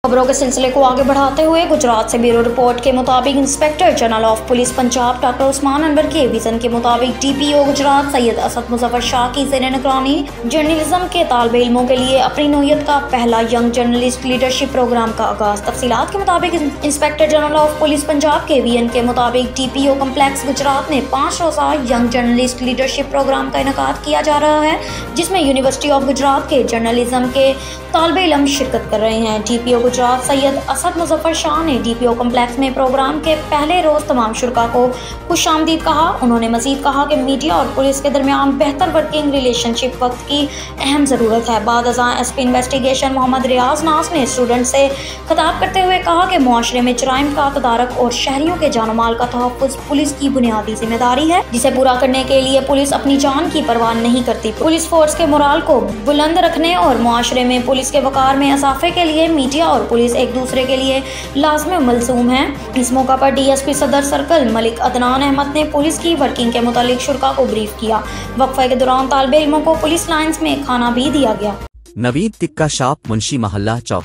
खबरों के सिलसिले को आगे बढ़ाते हुए गुजरात से ब्यूरो रिपोर्ट के मुताबिक inspector general of police Punjab doctor Usman Anwar के विजन के मुताबिक डीपीओ गुजरात सैयद असद मुजफ्फर शाह की ज़ेर निगरानी जर्नलिज्म के तालिबे इल्मों के लिए अपनी नौयत का पहला यंग जर्नलिस्ट लीडरशिप प्रोग्राम का आगाज। तफसीलात के मुताबिक inspector general of police Punjab के वीएन के मुताबिक डीपीओ कम्प्लेक्स गुजरात में 5 रोज़ा यंग जर्नलिस्ट लीडरशिप प्रोग्राम का इनेकाद किया जा रहा है, जिसमें यूनिवर्सिटी ऑफ गुजरात के जर्नलिज्म के तालिबे इल्म शिरकत कर रहे हैं। डीपीओ गुजरात सैयद असद मुजफ्फर शाह ने डीपीओ कम्प्लेक्स में प्रोग्राम के पहले रोज तमाम शुरका को खुशामदीद कहा। उन्होंने मजीद कहा कि मीडिया और पुलिस के दरमियान बेहतर वर्किंग रिलेशनशिप वक्त की अहम ज़रूरत है। बाद अज़ां एसपी इन्वेस्टिगेशन मोहम्मद रियाज नास ने स्टूडेंट से खिताब करते हुए कहा कि मुआशरे में जराइम का तदारक और शहरियों के जान माल का तहफ़्फ़ुज़ पुलिस की बुनियादी जिम्मेदारी है, जिसे पूरा करने के लिए पुलिस अपनी जान की परवाह नहीं करती। पुलिस फोर्स के मोराल को बुलंद रखने और मुआशरे में पुलिस के वक़ार में इजाफे के लिए मीडिया और पुलिस एक दूसरे के लिए लाज़मी मलज़ूम हैं। इस मौका पर डीएसपी सदर सर्कल मलिक अदनान अहमद ने पुलिस की वर्किंग के मुतालिक शुरका को ब्रीफ किया। वक्फे के दौरान तालिबे इल्मों को पुलिस लाइन्स में खाना भी दिया गया। नवीद टिक्का शॉप मुंशी महल्ला चौक,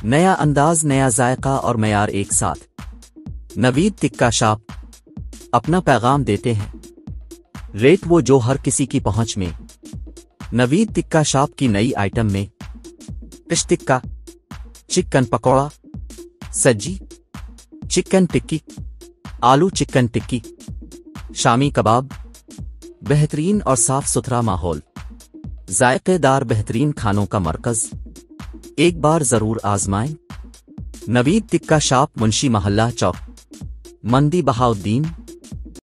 नया अंदाज, नया जायका और मयार एक साथ। नवीद टिक्का शॉप अपना पैगाम देते हैं, रेट वो जो हर किसी की पहुंच में। नवीद टिक्का शॉप की नई आइटम में फिश टिक्का, चिकन पकौड़ा, सज्जी, चिकन टिक्की, आलू चिकन टिक्की, शामी कबाब, बेहतरीन और साफ सुथरा माहौल, जायकेदार बेहतरीन खानों का मरकज, एक बार जरूर आजमाएं। नवीद टिक्का शॉप मुंशी महल्ला चौक, मंदी बहाउद्दीन।